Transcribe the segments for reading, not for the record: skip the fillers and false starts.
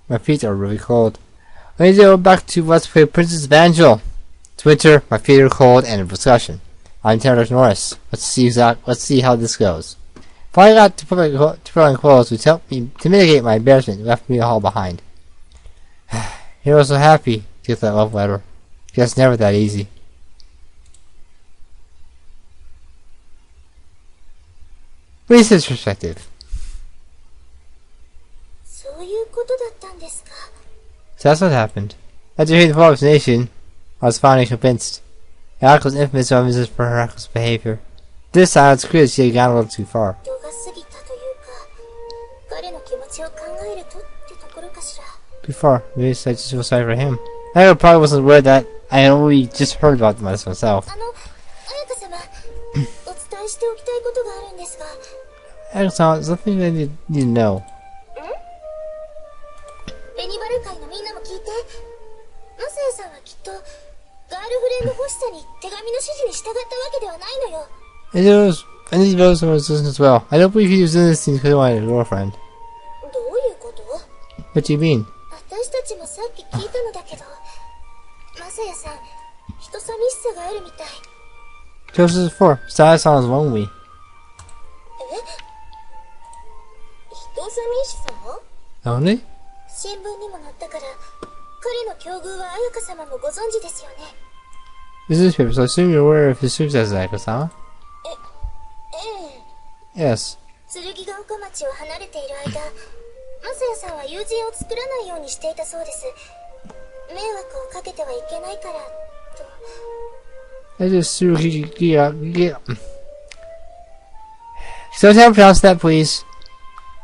My feet are really cold. I need to go back to Let's Play Princess Evangile. It's winter, my feet are cold, and a discussion. I'm Tanner Norris. Let's see how this goes. If I got to put on clothes, which helped me to mitigate my embarrassment, left me all behind. He was so happy to get that love letter. Guess never that easy. Lisa's perspective. So that's what happened. After hearing the full explanation, I was finally convinced. Alec was infamous for her reckless behavior. This time, it's clear she had gone a little too far. Maybe I just feel sorry for him. I probably wasn't aware that I had only just heard about them myself. Alec-san, there's something I need to know. I need to know someone's listening as well. I don't believe he was doing this thing because he wanted a girlfriend. What do you mean? What's this for? Saya-san is lonely. Lonely? This newspaper, so I assume you're aware of his success, Ayako-sama? Yes. I just so how to pronounce that, please.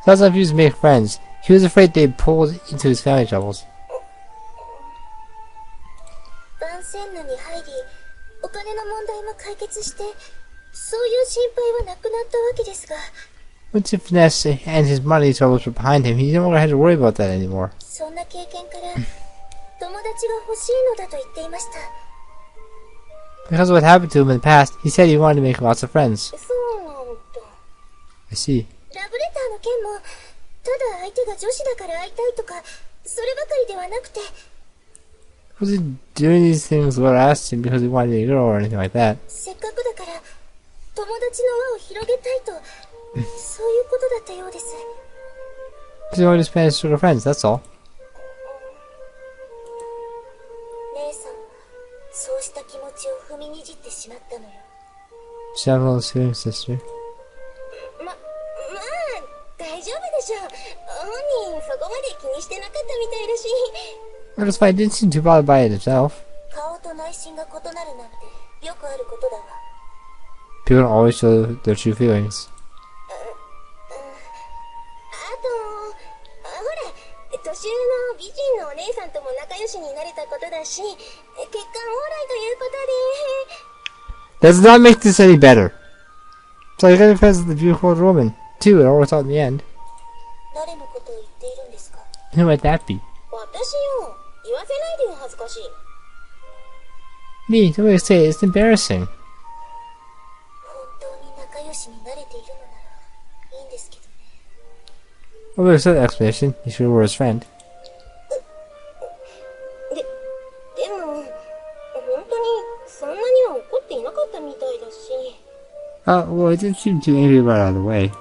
Sounds like he was to make friends. He was afraid they'd pull into his family troubles. Once the finesse and his money troubles were behind him, he no longer had to worry about that anymore. Because of what happened to him in the past, he said he wanted to make lots of friends. I see. Was he doing these things what I asked him because he wanted a girl or anything like that? Because he wanted to spend his circle of friends, that's all. She had all those feelings, sister. Well, that's fine. It didn't seem too bothered by it himself. People don't always show their true feelings. Does not make this any better. So you got friends with the beautiful old woman, too. It all works out in the end. Who might that be? Me, don't make me say it. It's embarrassing. Well, there's that explanation. You sure were his friend. Well, I didn't seem too angry about it either way.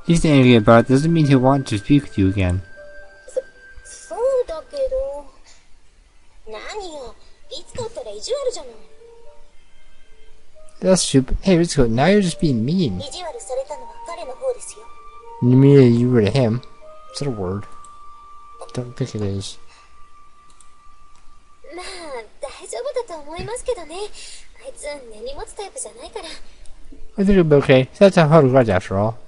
He's angry about it doesn't mean he'll want to speak with you again. That's true, but hey Ritsuko, now you're just being mean. You mean you were to him? Is that a word? I don't think it is. I think it'll be okay. That's a hard grudge after all.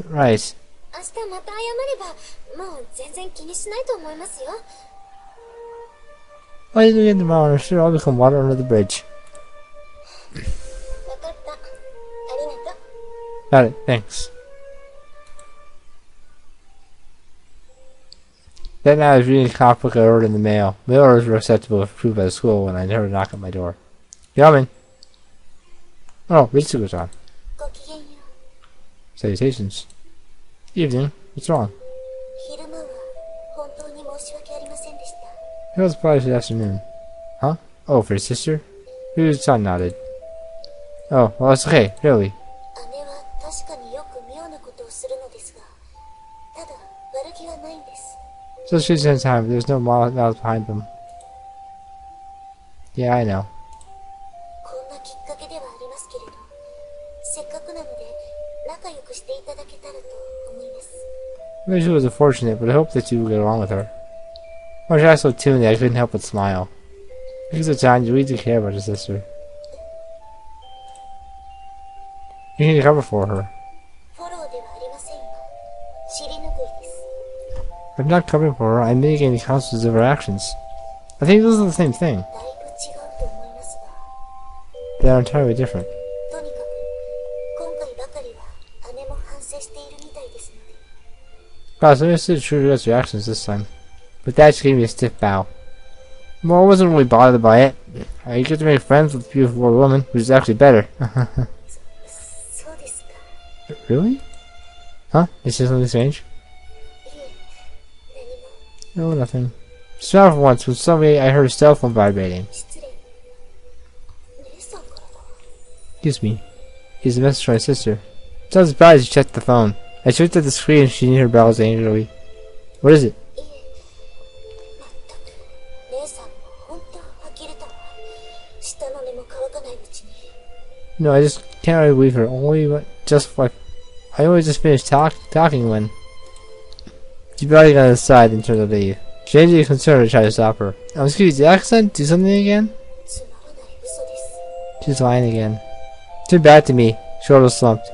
Right. Why did we get tomorrow? Sure, I'll become water under the bridge. Got it, thanks. That night I was reading a comic book I ordered in the mail. Mail orders were acceptable if approved by the school when I never knock at my door. Coming. Oh, Ritsuko-san. ごきげんよう。 Salutations. Evening. What's wrong? 昼間は本当に申し訳ありませんでした。 It was probably this afternoon. Huh? Oh, for your sister? Ryuko-san nodded. Oh, well, it's okay. Really. 姉は確かによく妙なことをするのですが、ただ悪気はないんです。 So she spends time. There's no malice behind them. Yeah, I know. こんなきっかけではありますけれど、せっかくなので仲良くしていただけたらと思います。 Maybe she was unfortunate, but I hope that you will get along with her. Or she was so tuned that I couldn't help but smile. Because of time, you really do care about your sister. You need to cover for her. フォローではありませんよ。尻拭いです。 I'm not covering for her, I'm mitigating the consequences of her actions. I think those are the same thing. だいぶ違うと思いますが、 They are entirely different. とにかく今回ばかりは姉も反省しているみたいですので。 Wow, so I understood true to her reactions this time. But that just gave me a stiff bow. Well, I wasn't really bothered by it. I get to make friends with a beautiful old woman, which is actually better. そうですか。 Really? Huh? Is there something strange? いえ、何も。 No, nothing. Just now for once, when suddenly I heard a cell phone vibrating. 失礼。姉さんからだ。 Excuse me. It's a message from my sister. So I was surprised she checked the phone. I looked at the screen and she knew her bells angrily. What is it? いえ、まったく姉さんも本当呆れたわ。下の根も乾かないうちに。 No, I just can't really believe her. I only just finished talking when she barely got inside and turned to leave. She ended in concern to try to stop her. Excuse the accent? Do something again? つまらない嘘です。 She's lying again. Turned back to me. Shoulder slumped. 一体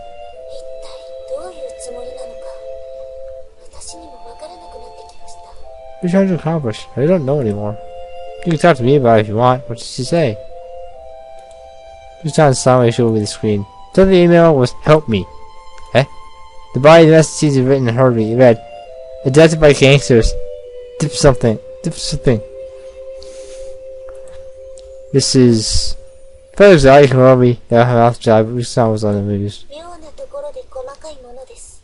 どういうつもりなのか、私にもわからなくなってきました。 What are you trying to accomplish? I don't know anymore. You can talk to me about it if you want. What did she say? She was trying to silently show me the screen. So the email was help me. Eh? The body of the message seems written and hurriedly. It read, adapted by gangsters. Dip something. Dip something. This is... Felix I can roll me. That house job. We saw was on the news. 妙なところで細かいものです。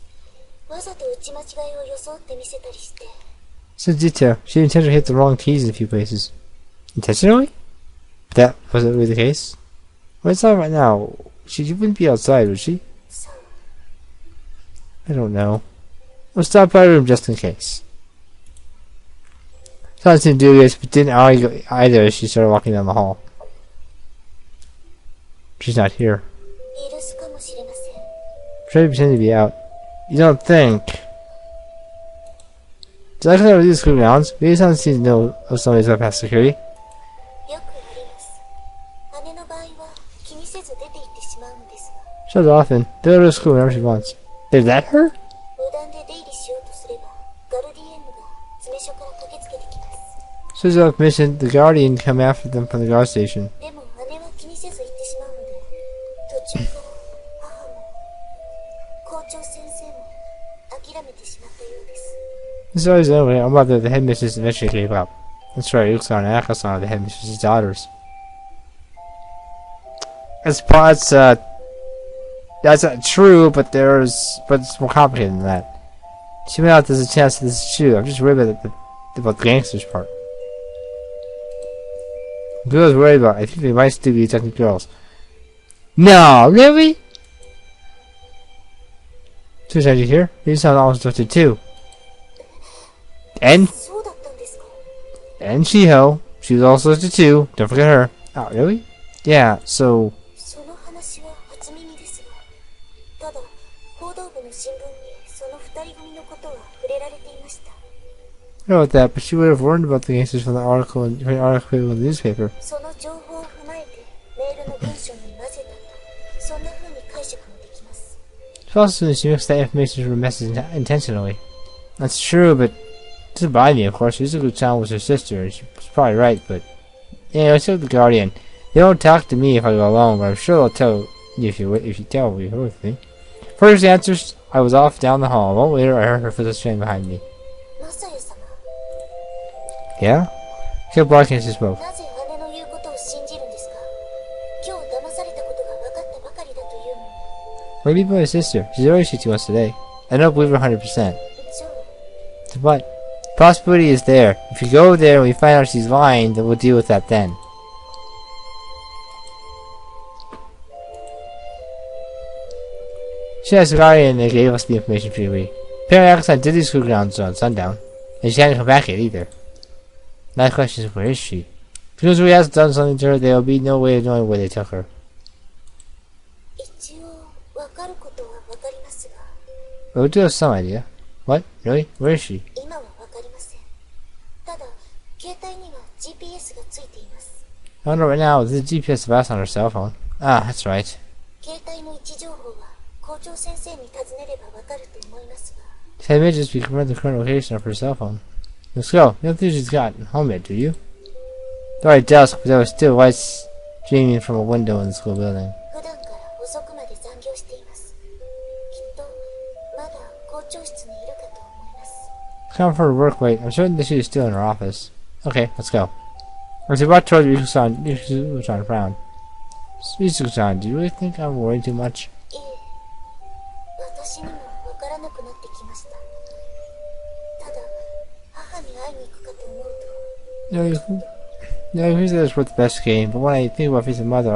わざと打ち間違いを装って見せたりして。 It's a detail. She intentionally hit the wrong keys in a few places. Intentionally? That wasn't really the case. What it's on right now, she wouldn't be outside, would she? そう。 I don't know. We'll stop by her room just in case. Someone seemed to do this, but didn't argue either as she started walking down the hall. She's not here. イルスかもしれません。 Try to pretend to be out. You don't think... Did I clear these school grounds? Maybe someone seems to know of somebody's up past security. よくあります。姉の場合は気にせず出て行ってしまうのですが、 She does often. They'll go to school whenever she wants. They let her? 無断で出入りしようとすれば、ガルディエンヌが詰め所から駆けつけてきます。 So without permission, the guardian come after them from the guard station. でも姉は気にせず行ってしまうので、途中から母も校長先生も諦めてしまったようです。 This is always anyway. Our mother, the headmistress, eventually gave up. That's right, Yuxan and Akasan are the headmistress's daughters. That's true, but it's more complicated than that. She went out, there's a chance that this is true. I'm just worried about the gangsters part. Who I was worried about? I think they might still be detecting girls. No, really? So did you hear? You sound almost interested too. And そうだったんですか。 and Shiho, she was also interested too. Don't forget her. Oh, really? Yeah. So その話は初耳ですが、ただ報道部の新聞にその二人組のことは触れられていました。 I know about that, but she would have warned about the gangsters from the article in the newspaper. その情報を踏まえてメールの文章に混ぜたと、そんな風に解釈もできます。 She also said she mixed that information into her message intentionally. That's true, but it doesn't bother me, of course. Izuku-chan was her sister, and she was probably right, but... Yeah, I told the Guardian. They don't talk to me if I go alone, but I'm sure they'll tell you if you tell you with me. First answers, I was off down the hall. A moment later, I heard her footsteps standing behind me. マサユ様、 Yeah? She kept blocking as she spoke. なぜ姉の言うことを信じるんですか。今日騙さされたことが分かったばかりだというのに。 What do you mean by my sister? She's already shit to us today. I don't believe her 100%. ジョー、 But possibility is there. If you go there and we find out she's lying, then we'll deal with that then. She has Guardian and they gave us the information freely. Apparently Akasai did these school grounds on sundown, and she hadn't come back yet either. Now the question is, where is she? Because we hasn't done something to her, there will be no way of knowing where they took her. 一応分かることは分かりますが、 But we do have some idea. What? Really? Where is she? 今は分かりません。ただ、携帯には GPS がついています。 I don't know right now, there's a GPS device on her cell phone. Ah, that's right. 携帯の位置情報は校長先生に尋ねれば分かると思いますが、 Ten images we confirm the current location of her cell phone. Let's go. You don't think she's gotten home yet, do you? Though at dusk, but there was still lights streaming from a window in the school building. 普段から遅くまで残業しています。きっとまだ校長室にいるかと思います。 Come for her work late. I'm certain that she is still in her office. Okay, let's go. As we walk towards Rikusan frowned. Rikusan, do you really think I'm worrying too much? いえ、私にも分からなくなってきました。ただ、母に会いに行くかと思うと、 No, usually that's worth the best game, but when I think about facing mother,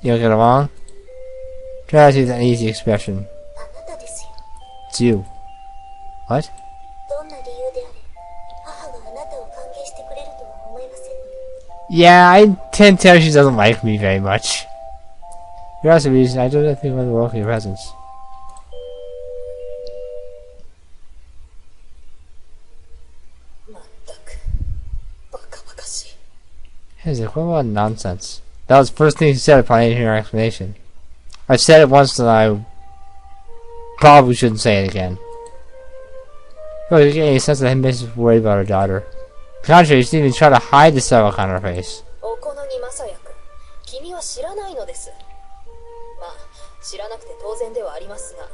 you don't get along? Tragedy is an easy expression. あなたですよ。 It's you. What? どんな理由であれ、母があなたを歓迎してくれるとは思えませんので。 Yeah, I can tell she doesn't like me very much. For that's the reason I don't think I want to welcome your presence. まったく、バカバカしい。 He's like, what about nonsense? That was the first thing he said upon hearing her explanation. I've said it once and I probably shouldn't say it again. But you get any sense that him is worried about her daughter. Contrary, she didn't even try to hide the sorrow on her face. おこのぎまさやく、君は知らないのです。まあ、知らなくて当然ではありますが。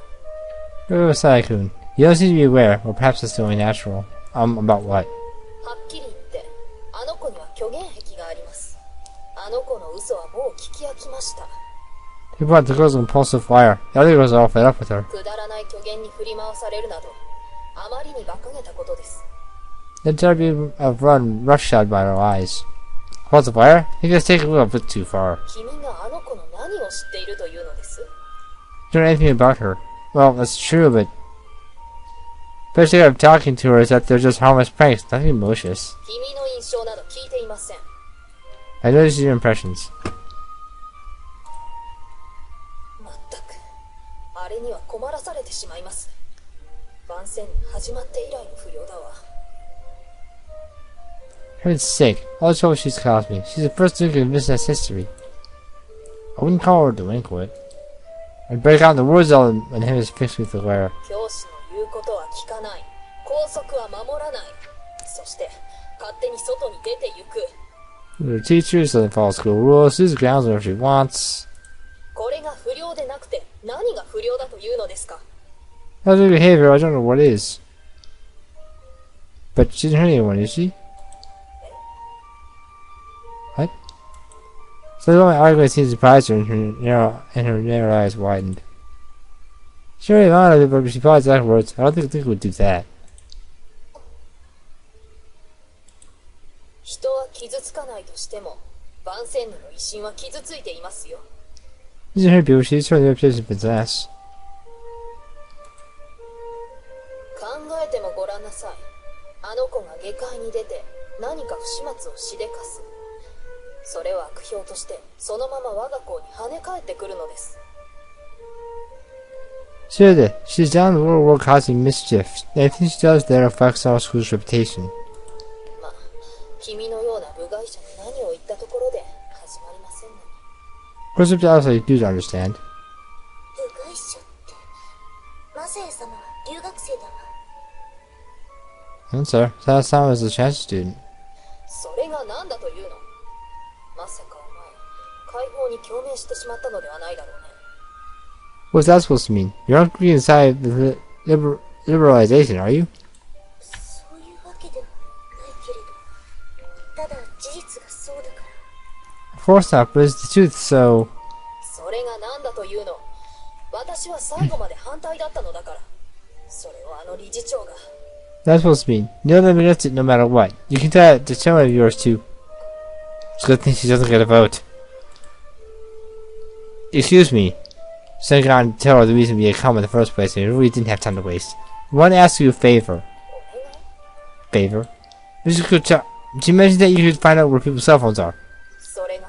Oh, Sayakun, you don't seem to be aware, or perhaps it's only natural. About what? はっきり言って、あの子には虚言癖があります。あの子の嘘はもう聞き飽きました。 He brought the girl's impulsive fire. The other girls are all fed up with her. くだらない虚言に振り回されるなど、あまりに馬鹿げたことです。 Then Darby run roughshod by her eyes. Impulsive fire? He just take it a little bit too far. 君があの子の何を知っているというのです。 You don't know anything about her. Well, that's true, but the best thing of talking to her is that they're just harmless pranks, nothing malicious. 君の印象など聞いていません。 I noticed your impressions. まったく、あれには困らされてしまいます。番宣始まって以来の不良だわ。 For heaven's sake, all the trouble she's caused me. She's the first delinquent in business history. I wouldn't call her a delinquent. I'd break out in the war zone when him is fixed with the glare. 教師の言うことは聞かない。校則は守らない。そして勝手に外に出て行く。 The teachers doesn't follow school rules, she's grounds whenever she wants. これが不良でなくて何が不良だというのですか。 That's her behavior, I don't know what is. But she didn't hurt anyone, is she? What? So the moment argument seemed surprised her and her narrow eyes widened. She already thought of it, but she paused afterwards. I don't think Link would do that. 人は傷つかないとしても、番宣部の威信は傷ついていますよ。 She didn't hurt people, she just turned the reputation to possess. 考えてもごらんなさい。あの子が下界に出て何か不始末をしでかす。それは悪評としてそのまま我が校に跳ね返ってくるのです。 Sure that she's down the world causing mischief. Anything she does there affects our school's reputation. まあ、君のような部外者に何を言ったところで始まりませんのに。 Of course, if you also do understand. 部外者って、マサヤ様は留学生だわ。 And sir, last time I was a chance student. それが何だというの。まさかお前、解放に共鳴してしまったのではないだろうね。 What's that supposed to mean? You're not agree inside the liberalization, are you? そういうわけではないけれど、ただ事実がそうだから。 Of course not, but it's the truth, so それが何だというの。私は最後まで反対だったのだから。それをあの理事長が。That's supposed to mean you'll never get it no matter what. You can tell that the channel of yours too. It's a good thing she doesn't get a vote. Excuse me. Sending on to tell her the reason we had come in the first place, and we really didn't have time to waste. We want to ask you a favor. Favor? She mentioned that you could find out where people's cell phones are. それが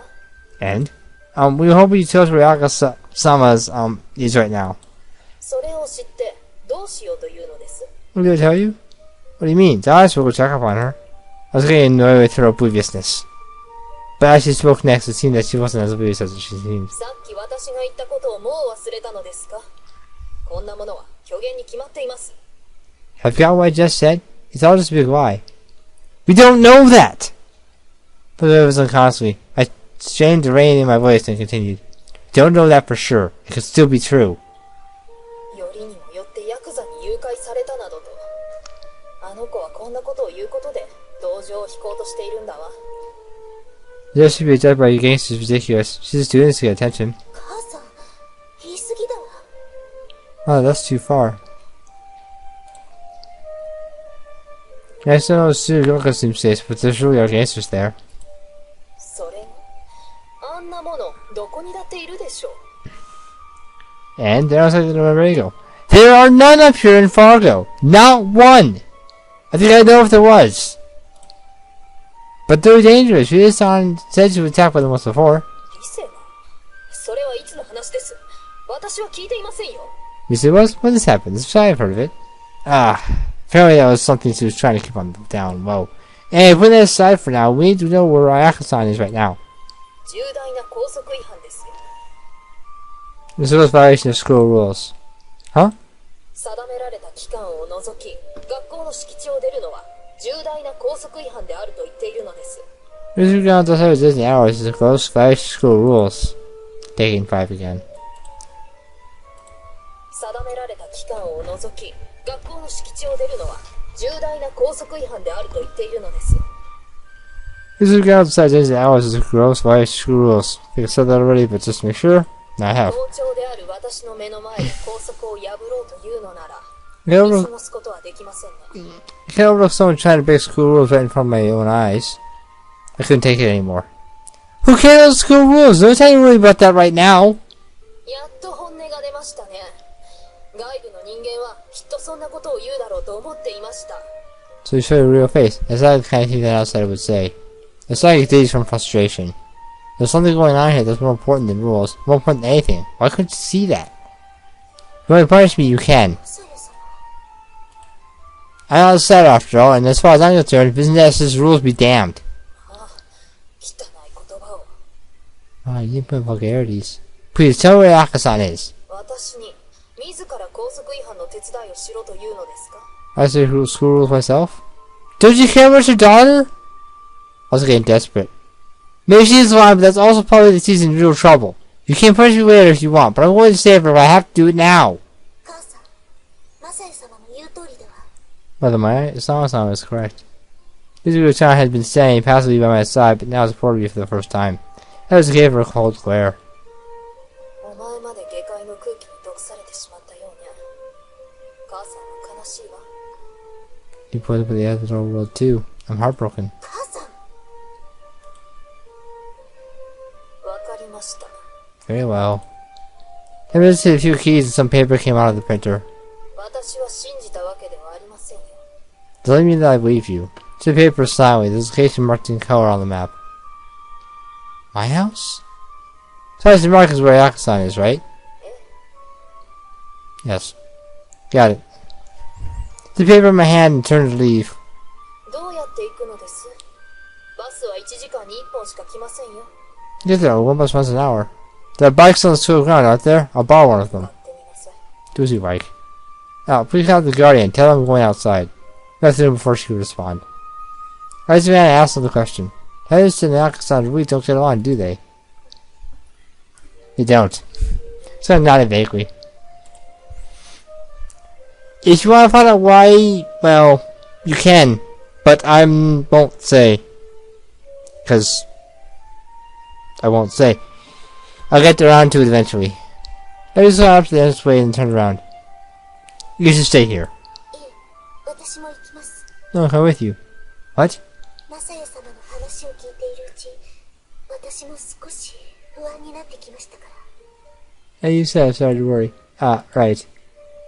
And? We hope you tell us where Yaka-sama's, is right now. それを知ってどうしようというのです。 What did I tell you? What do you mean? Josh will go check up on her. I was getting annoyed with her obliviousness. But as she spoke next, it seemed that she wasn't as oblivious as she seemed. さっき私が言ったことをもう忘れたのですか。こんなものは虚言に決まっています。 Have you got what I just said? It's all just a big lie. We don't know that! But it was unconsciously. I strained to rein in my voice and continued. Don't know that for sure. It could still be true. よりにもよってヤクザに誘拐されたなどと。あの子はこんなことを言うことで同情を引こうとしているんだわ。Just to be judged by you gangsters is ridiculous. She's just doing this to get attention. 母さん、言い過ぎだわ。 Oh, that's too far. I still know it's true Yoka seems safe, but there's really are gangsters there. それがあんなものどこにだっているでしょう。 And they're outside the Norwego. There are none up here in Fargo! Not one! I think I know if there was. But they're dangerous. She said she was attacked by them once before. リセがそれはいつの話です。私は聞いていませんよ。 You say what? When this happened? I've heard of it. Apparently that was something she was trying to keep on down low. Anyway, putting that aside for now, we need to know where Ayaka-san is right now. 重大な校則違反ですよ。 This was a violation of school rules. Huh? 定められた期間を除き、学校の敷地を出るのは重大な校則違反であると言っているのです。 Disregard the outside of Disney hours is a gross violation of school rules. Taking 5 again. 定められた期間を除き、学校の敷地を出るのは重大な校則違反であると言っているのです。 Disregard the outside of Disney hours is a gross violation of school rules. I think I said that already, but just to make sure. No, I have. 校長である私の目の前で校則を破ろうというのなら、 You 見 can't 過ごすことはできませんね。 overlook someone trying to break school rules right in front of my own eyes. I couldn't take it anymore. Who cares about school rules? Don't tell me really about that right now. やっと本音が出ましたね。外部の人間はきっとそんなことを言うだろうと思っていました。 So you show your real face. That's not the kind of thing that an outsider would say. It's like it days from frustration. There's something going on here that's more important than rules, more important than anything. Why couldn't you see that? You want to punish me, you can. さやさん、 I'm not outsider after all, and as far as I'm concerned, business rules be damned. ああ、汚い言葉を。 Ah, you didn't put vulgarities. Please tell me where Aka-san is. 私に自ら校則違反の手伝いをしろというのですか。 I say school rules myself. Don't you care about your daughter? I was getting desperate. Maybe she's lying, but that's also probably that she's in real trouble. You can punish me later if you want, but I'm going to save her if I have to do it now. 母さん、マサヤ様の言う通りでは。 Whether my Sama-sama is correct. Mizuko-chan had been standing passively by my side, but now supported me for the first time. I was gave her a cold glare. お前まで下界の空気に毒されてしまったようにゃ。母さんは悲しいわ。 You put up with the other world too. I'm heartbroken. 母さん、わかりました。 Very well. I visited a few keys and some paper came out of the printer. 私は信じたわけではありませんよ。 Doesn't mean that I believe you. The paper is silently. There's a location marked in color on the map. My house? So the mark is where Aka-san is, right? Yes. Got it. The paper in my hand and turned to leave. どうやって行くのです？バスは1時間に1本しか来ませんよ。 Get there, one bus once an hour. There are bikes on the school ground out there. I'll borrow one of 待 them. ってみなさい。 Do as you like. Now, please count the guardian. Tell him I'm going outside. Nothing to do before she would respond. I just ran and asked him the question. Hedis and Aka-san really don't get along, do they? They don't. So I nodded vaguely. If you want to find out why, well, you can. But I won't say. Because I won't say. I'll get around to it eventually. I just got up to the next way and turned around. You should stay here. ええ、私も行きます。 No, I'll come with you. What? マサヤ様の話を聞いているうち、私も少し不安になってきましたから。 Hey, you said I started to worry. Ah, right.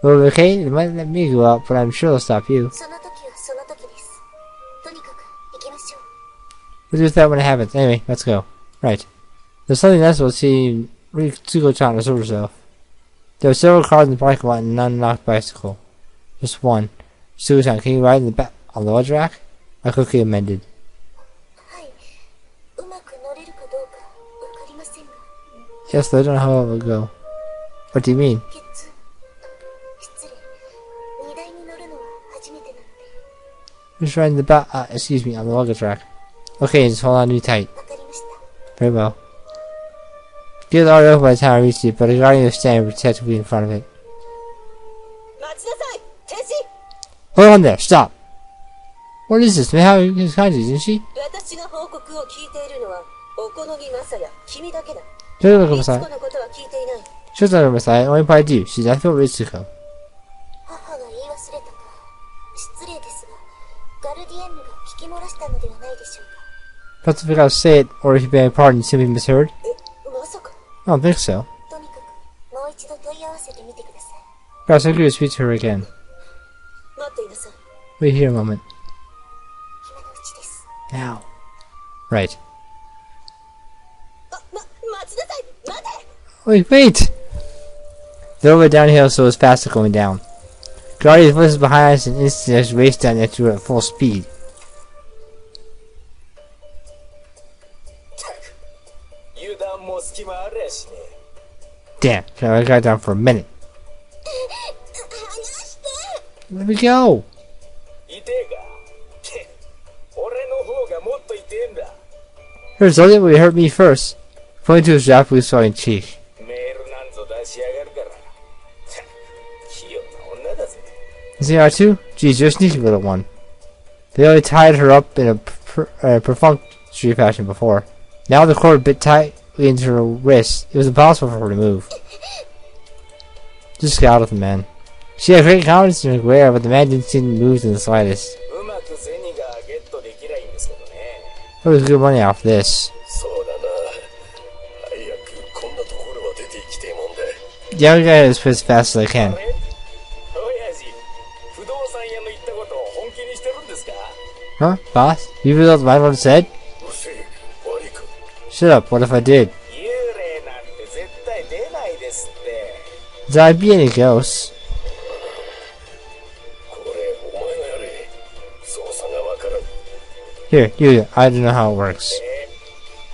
Well, okay, it might let me go out, but I'm sure it'll stop you. その時はその時です。とにかく行きましょう。 We'll do that when it happens. Anyway, let's go. Right. There's something else we'll see Tsugo trying to sort herself. There were several cars in the parking lot and an unlocked bicycle. Just one. Tsugo-chan, can you ride in the back on the luggage rack? I quickly amended. はい。うまく乗れるかどうかわかりませんが。 Yes, I don't know how it will go. What do you mean? 失礼。荷台に乗るのは初めてなので。 Just riding the back, excuse me, on the luggage rack. Okay, just hold on to me tight. わかりました。 Very well. Get already over by the time I reached it, but a guardian was standing protectively in front of it. 待ちなさい、停止。 Hold on there, stop! What is this? How is Kanji, isn't she? 私が報告を聞いているのは、おこのぎまさや君だけだ。 Don't look いつこ aside. のことは聞いていない。 She's not on my side, only by you. She's I feel Ritsuko. 母が言い忘れたか。失礼ですが、ガルディエンヌが聞き漏らしたのではないでしょうか。 Perhaps if I gotta say it, or if you beg pardon, you simply misheard? まさか。 I don't think so. とにかく、もう一度問い合わせてみてください。 Perhaps I could speak to her again. 待っていなさい。 Wait here a moment. 今のうちです。 Now. Right. 待ちなさい、待て。 Wait! The road went downhill, so it was faster going down. Guardian's voice was behind us and instantly as we raced down the road at full speed. 油断も隙間ありゃしね Damn, I got down for a minute. 離して。 Let me go! 痛えか俺の方がもっと痛えんだ Here's the only way hurt me first. Pointing to his rapidly swelling cheek. メールなんぞ出しやがるから器用な女だぜ Is he R2? Geez, you're a sneaky little one. They only tied her up in a perfunctory fashion before. Now the cord bit tightly into her wrist. It was impossible for her to move. Just got out of the man. She had great confidence in her glare, but the man didn't seem moved in the slightest. うまく銭がゲットできりゃいいんですけどね There was good money off this. そうだな早くこんなところは出ていきてえもんだ Yeah, I gotta get this place as fast as I あ can. れ親父不動産屋の言ったことを本気にしてるんですか Huh? Boss? You read what my mother said? うるせえ悪いか Shut up, what if I did? 幽霊なんて絶対出ないですって Did I be any ghosts? これお前がやれ操作がわからん Here, you, I don't know how it works.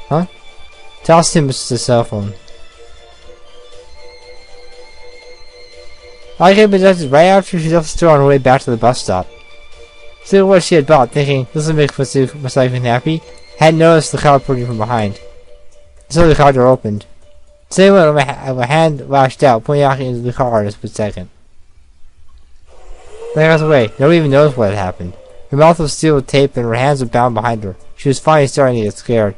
Huh? Toss him the cell phone. I get rejected right after she left the store on her way back to the bus stop. Still what she had bought, thinking, this will make Masaki happy, hadn't noticed the car approaching from behind. So the car door opened. Same way my hand lashed out, pointing out into the car in a split second. Then I was away. Nobody even noticed what had happened. Her mouth was sealed with tape and her hands were bound behind her. She was finally starting to get scared.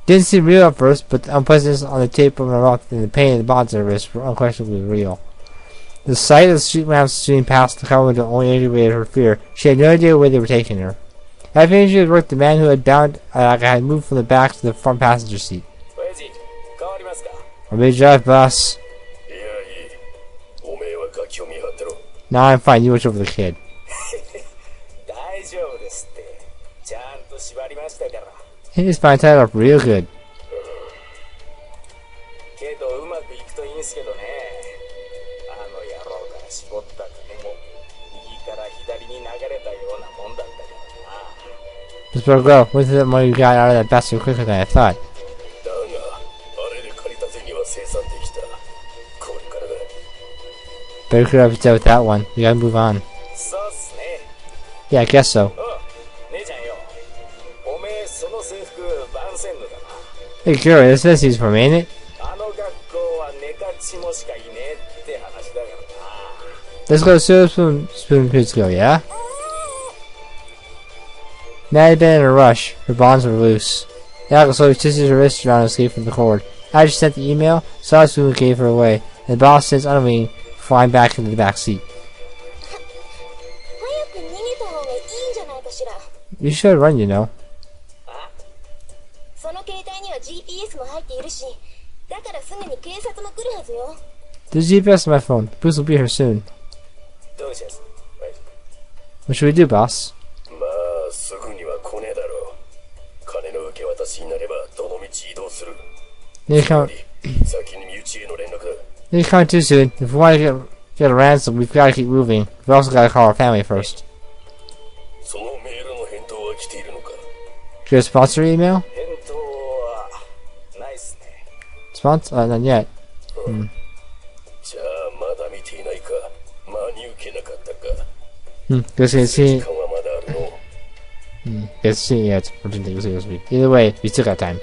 Didn't seem real at first, but the unpleasantness on the tape of her mouth and the pain in the bonds of her wrist were unquestionably real. The sight of the street lamps shooting past the car window only aggravated her fear. She had no idea where they were taking her. After she had worked, the man who had bound had moved from the back to the front passenger seat. 親父変わりますか I'm ready to drive, boss. いやいいおめえはガキを見張ってろ Now I'm fine. You watch over the kid. 大丈夫ですってちゃんと縛りましたから He's fine tied up real good. けどうまくいくといいんすけどねあの野郎から絞った金も右から左に流れたようなもんだったからな This better go. With the money you got out of that bastard quicker than I thought. だがあれで借りた銭は生産できたこれからだ Better clear up with that one. We gotta move on. そうっすね Yeah, I guess so. 姉ちゃんよおめえその制服番宣のだな Hey, girl, this message for me, ain't it? あの学校はネカチモしかいねえって話だからな Let's go to Spoon Foods go, yeah? Matt had been in a rush. Her bonds were loose. Alka slowly twisted her wrist around to escape from the cord. I just sent the email, saw us who gave her away, and the boss sends unwitting flying back into the back seat. 早く逃げた方がいいんじゃないかしら。 You should run, you know. その携帯には GPS も入っているし、だからすぐに警察も来るはずよ。 There's GPS on my phone. The police will be here soon. どうします？ What should we do, boss? まあすぐには来ねえだろう。金の受け渡しになればどの道移動する。 They come. 先に身内への連絡だ。 They come too soon. If we want to get a ransom, we've got to keep moving. We've also got to call our family first. そのメールの返答は来ているのか。 Your sponsor email? 返答はないっすね。 Sponsor? Not yet. じゃあまだ見ていないか。真に受けなかったか。 Guess we can see. 時間はまだあるの。 Guess see yet. Either way, we still got time.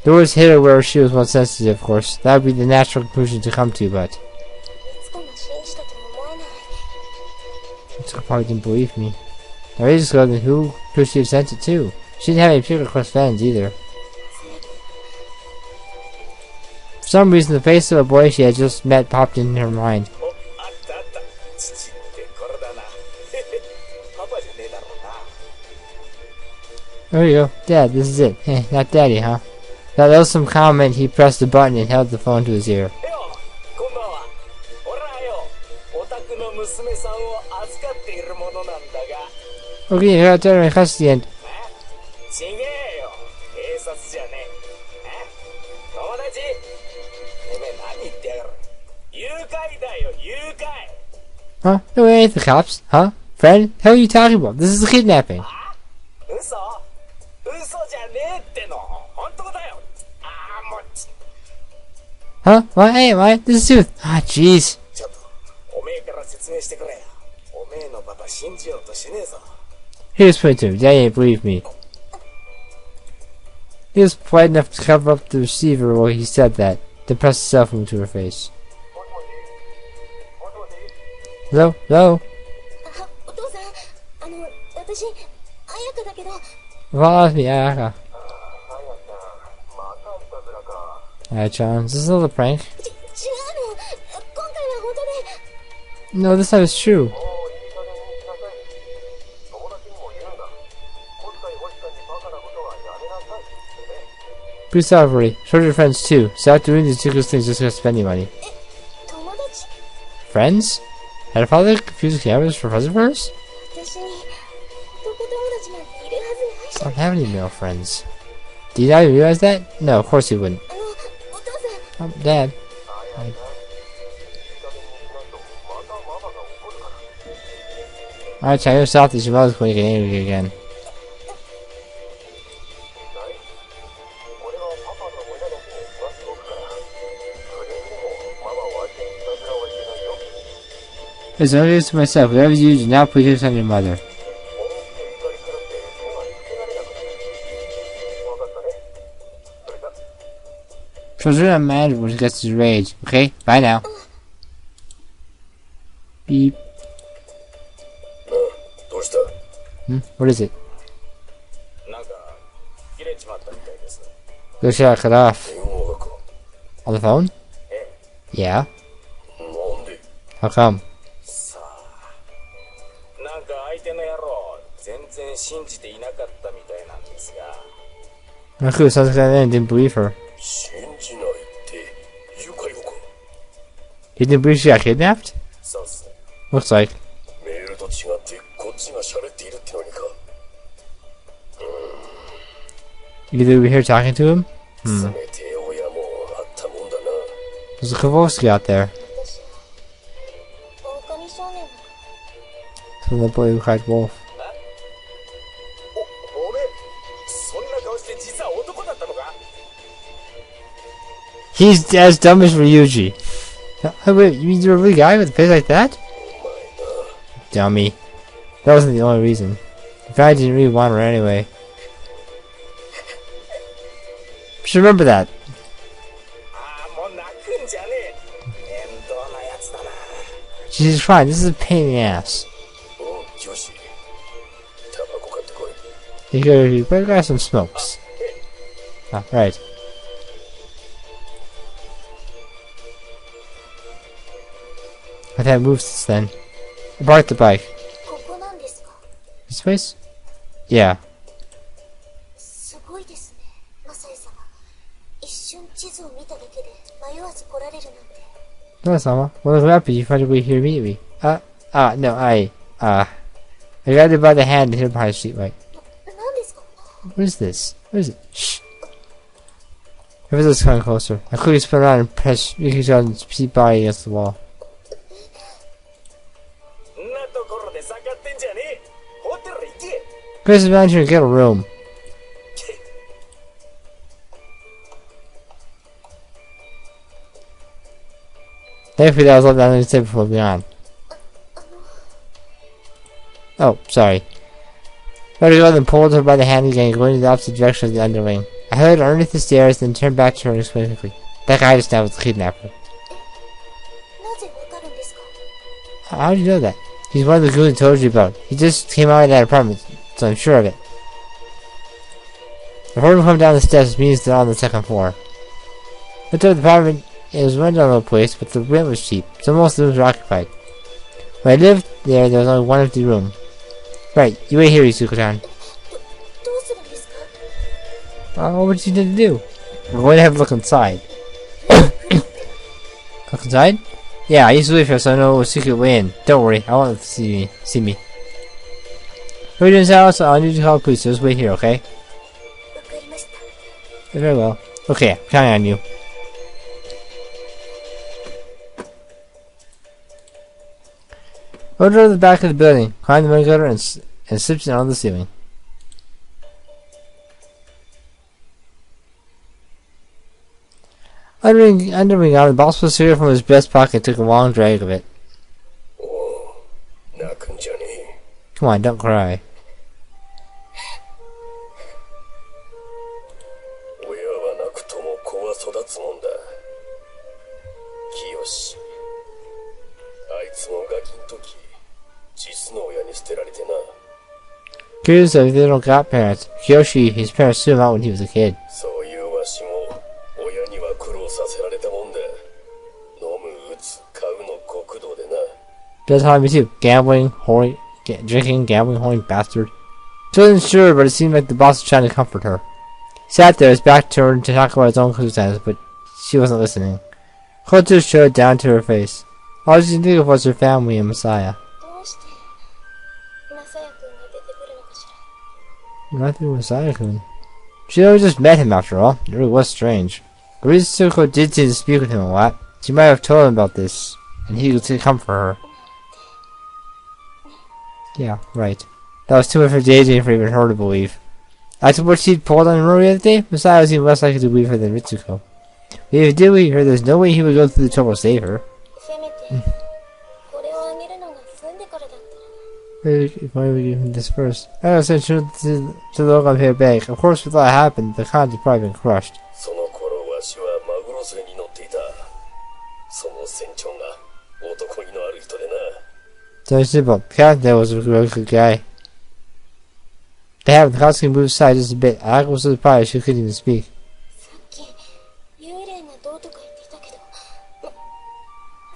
Doris hit her where she was most sensitive, of course. That would be the natural conclusion to come to, but いつこが信じたとも思えない。 Mitsuko probably didn't believe me. Now ages ago, then who could she have sent it to? She didn't have any particular close friends either. For some reason, the face of a boy she had just met popped in her mind. お、あったあった。父ってこれだな。パパじゃねえだろうな。 There you go. Dad, this is it. Eh, not Daddy, huh? That was some comment. He pressed the button and held the phone to his ear. よ、こんばんは。俺はよ、お宅の娘さんを預かっているものなんだが。 Okay, I got to my custody and... ちげえよ。警察じゃねえ。友達？てめえ何言ってやがる。誘拐だよ、誘拐。 Huh? No, it ain't the cops. Huh? Friend? The hell are you talking about? This is a kidnapping. 嘘？嘘じゃねえっての。本当だよ。ああ、もうHuh? What? Hey, what? This is Tooth. Ah, jeez. ちょっと、おめえから説明してくれよ。おめえのパパ信じようとしねえぞ。 He was put to him. Daddy didn't believe me. He was polite enough to cover up the receiver while he said that, then press the cell phone to her face. Hello? Hello? あ、お父さん、私、彩香だけど、 Follow me, Ayaka. Alright, John. Is this a little prank? 違うの。今回は本当で。 No, this time it's true. Please stop already. Show your friends too. Stop doing these ridiculous things just to spend money. 友達？ Friends? Had a father confused cameras for present for us? 私に男友達なんているはずないじ I ゃん。 don't have any male friends. Do you not even realize that? No, of course he wouldn't. お父さん。 Dad. Alright, China, stop this. Your mother's going to get angry again. As I do to myself, whatever you do, not put this on your mother. Children are mad when he gets his rage. Okay, bye now. Beep. どうした？ What is it? なんか、切れちまったみたいです。 Looks like I cut off. 電話がか。 On the phone? え Yeah. なんで？ How come? さあ。なんか相手の野郎、全然信じていなかったみたいなんですが。 Naku sounds like that man didn't believe her. 信じないって誘拐をか。 He didn't believe she got kidnapped? そうっす。 Looks like. メールと違ってこっちが喋っているってのにか。 Either we're here talking to him? 冷てえ親もあったもんだな。 There's a Kowalski out there. 私は狼少年だ。 So the boy who cried wolf. おめえ、そんな顔して実は男だったのか？ He's as dumb as Ryuji. Wait, you mean you're a real guy with a face like that? Dummy. That wasn't the only reason. The guy didn't really want her anyway. Just remember that. ああ、もう泣くんじゃねえ。面倒なやつだな。 She's fine. This is a pain in the ass. おう、女子。タバコ買ってこい。You better grab some smokes. Ah, right. I've had moves since then. I parked the bike. ここなんですか？ This place? Yeah. すごいですね、マサイ様。一瞬地図を見ただけで迷わず来られるなんて。No, Sama. Well, if happy, you find a way here immediately. No, I grabbed it by the hand and hid it behind the street, right? 何ですか？ What is this? What is it? Shh. If it's coming closer, I quickly spin around and press Ricky's petite body against the wall. んなところで下がってんじゃねえ。ホテル行け。 Chris is manager and get a room. Thankfully, that was all that I said before we on. Oh, sorry. I go then pulled her by the hand again, going in the opposite direction of the underling. I heard her underneath the stairs, then turned back to her and explained quickly. That guy just now was the kidnapper. なぜわかるんですか？ How do you know that? He's one of the goons I told you about. He just came out of that apartment, so I'm sure of it. I heard him come down the steps, which means they're on the second floor. I went to the apartment. It was a rental place, but the rent was cheap, so most of the rooms were occupied. When I lived there was only one empty room. Right, you wait here, Isuko-chan. どうするんですか？ What you need to do? We're going to have a look inside. Look inside? Yeah, I used to wait for us, so I know a secret way in. Don't worry, I won't let them see me. We're doing this house, I'll need to call the police, so just wait here, okay? わかりました。 Very well. Okay, I'm counting on you. Go to the back of the building, climb the main gutter, and slips down on the ceiling. Underwing out, the boss was cigarette from his breast pocket and took a long drag of it. Oh, 泣くんじゃねえ。 Come on, don't cry. 親は泣くとも子は育つもんだ。清。あいつもガキん時、実の親に捨てられてな。 Curious if they don't got parents. Kyoshi, his parents threw him out when he was a kid. そういうわしも親には苦労させられたもんだ。飲む、打つ、買うの極道でな。 Does harm me too. Gambling, drinking, gambling, horny bastard. She wasn't sure, but it seemed like the boss was trying to comfort her. He sat there, his back turned to talk about his own circumstances, but she wasn't listening. Koto showed down to her face. All she could think of was her family and Messiah. どうしてマサヤ君が出てくるのかしら。 Nothing Messiah-kun. She only just met him after all. It really was strange. Ritsuko did seem to speak with him a lot. She might have told him about this, and he could comfort her. Yeah, right. That was too much for JJ for even her to believe. After what she'd pulled on Rory the other day, Messiah was even less likely to believe her than Ritsuko. But if he did believe her, there's no way he would go through the trouble to save her. せめてこれをあげるのが済んでからだったら。 If only we give him this first. I was sent to the local paper bag. Of course, with that happened, the cons had probably been crushed. その頃わしはマグロ船に乗っていた。その船長が男気のある人でな。 So it's simple. The captain there was a really good guy. They have the costume moved aside just a bit. I was so surprised she couldn't even speak. さっき幽霊がどうとか言っていたけど、ま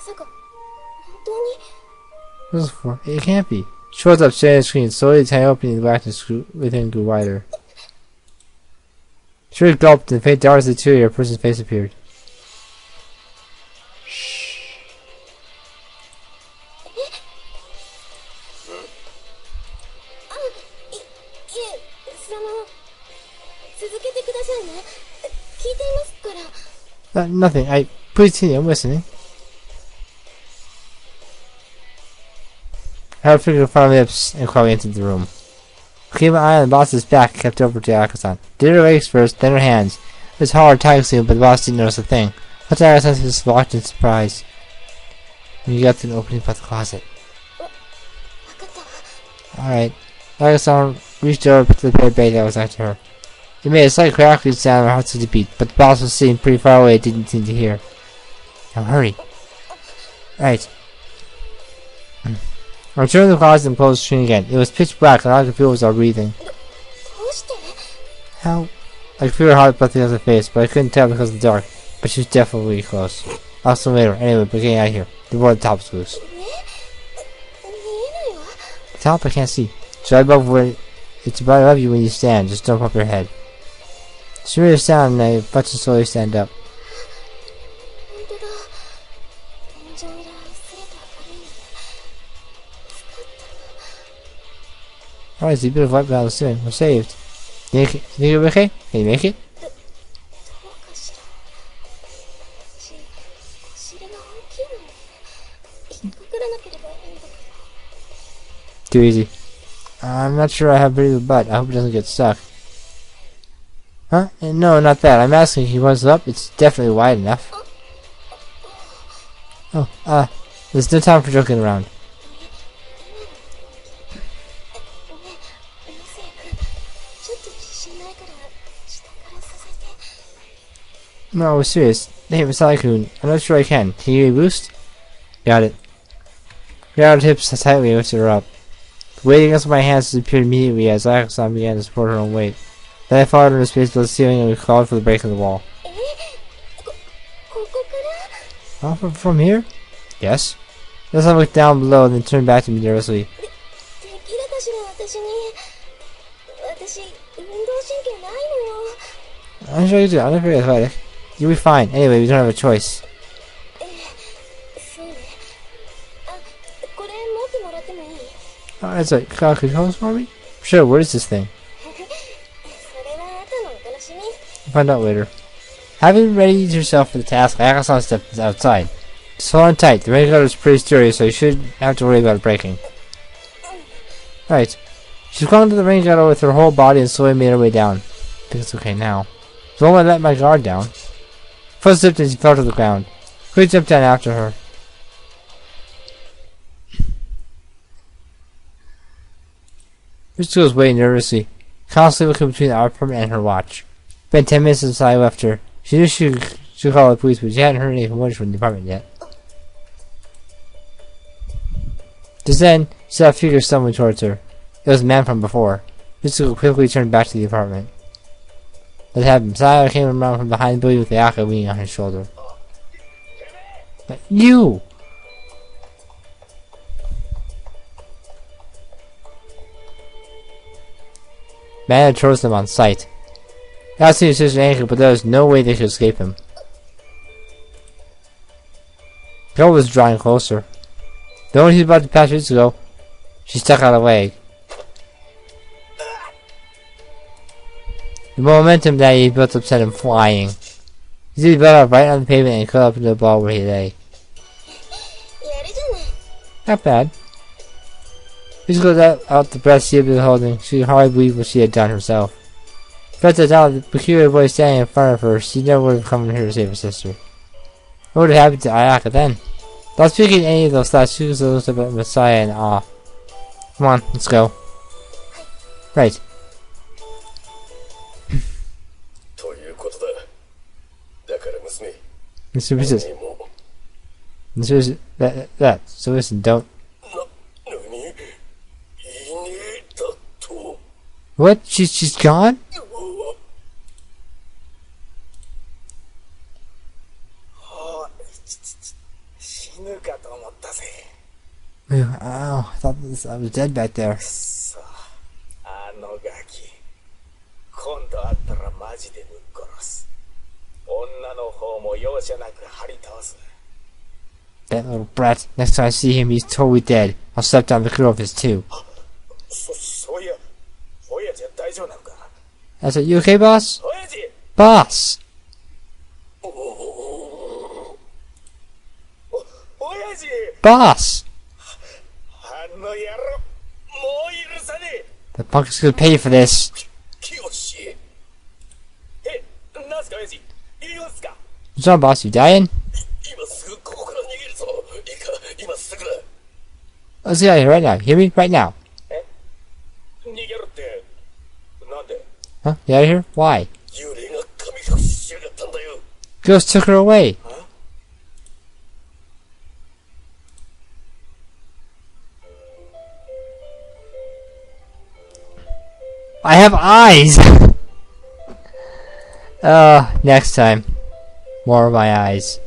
さか本当に。 What is it for? It can't be. She was up, staring at the screen, slowly the tiny opening in the blackness within grew wider. She gulped, and the faint darkness of the interior, a person's face appeared. Shh. 続けてくださいね。聞いていますから。 Nothing. Please continue. I'm listening. I heard figure front lips and quietly entered the room. Keeping my eye on the boss's back, I kept over to Akasan. Did her legs first, then her hands. It was hard, tightly, but the boss didn't notice a thing. Let Akasan just watched in surprise. When you got to the opening by the closet. わかったわ。 Alright. Akasan reached over to the pair bag that was next to her. It made a slight crackling sound and her heart seemed to beat, but the boss was sitting pretty far away and didn't seem to hear. Now hurry. Right. I returned to the closet and closed the screen again. It was pitch black and all I could feel was our breathing. どうして？ How I could feel her heart bumping on her face, but I couldn't tell because of the dark. But she was definitely close. I'll swim later. Anyway, we're getting out of here. The board top is loose. The top I can't see. It's right above where it's right above you when you stand. Just don't pump your head. She made a sound and I watched her slowly stand up. Alright, so you better wipe out soon. We're saved. You think you're okay? Can you make it? Too easy. I'm not sure I have a pretty good butt. I hope it doesn't get stuck. Huh? No, not that. I'm asking if he runs up. It's definitely wide enough. Oh, there's no time for joking around. No, I was serious. Hey, Masai-kun, I'm not sure I can. Can you give me a boost? Got it. Grabbed her hips tightly and lifted her up. The weight against my hands disappeared immediately as Ayako-san began to support her own weight. Then I followed her to space below the ceiling and we called for the break in the wall. Oh, from here? Yes. Then I looked down below and then turned back to me nervously. I'm sure you do. I'm not very athletic. You'll be fine. Anyway, we don't have a choice. Oh, that's right. Could you hold this for me? Sure, what is this thing? We'll find out later. Having readied yourself for the task, Ayako-san stepped outside. Just hold on tight. The rain guard is pretty sturdy, so you shouldn't have to worry about it breaking. Right. She clung to the rain guard with her whole body and slowly made her way down. I think it's okay now. So I won't let my guard down. Foot slipped and she fell to the ground. Quick jumped down after her. Mitsuko was waiting nervously, constantly looking between our apartment and her watch. It's been 10 minutes since I left her. She knew she should call the police, but she hadn't heard anything much from the apartment yet. Just then, she saw a figure stumbling towards her. It was a man from before. Mitsuko quickly turned back to the apartment. What happened? Saya came around from behind the building with Ayako leaning on his shoulder. But you! Man had chose them on sight. Not seeing his sister ankle, but there was no way they could escape him. The girl was drawing closer. The moment he was about to pass Mitsuko, she stuck out a leg. The momentum that he built up sent him flying. He threw the belt out right on the pavement and curled up into the ball where he lay. Not bad. Mitsuko let out the breath she had been holding. She could hardly believe what she had done herself. But the doubt the peculiar boy standing in front of her, she never would have come here to save her sister. What would have happened to Ayaka then? Without speaking any of those thoughts, she was looked up at Messiah in awe. Come on, let's go. Right. Mr. Business. That. So listen, don't. What? She's gone? Oh, I thought I was dead back there. That little brat. Next time I see him, he's totally dead. I'll step down the crew of his too. That's it. You okay, boss? Boss! Boss! The punk is gonna pay you for this. What's wrong, boss? You dying? Let's get out of here right now. Hear me? Right now. Huh? Get out of here? Why? Ghost took her away. I have eyes! Next time. More of my eyes.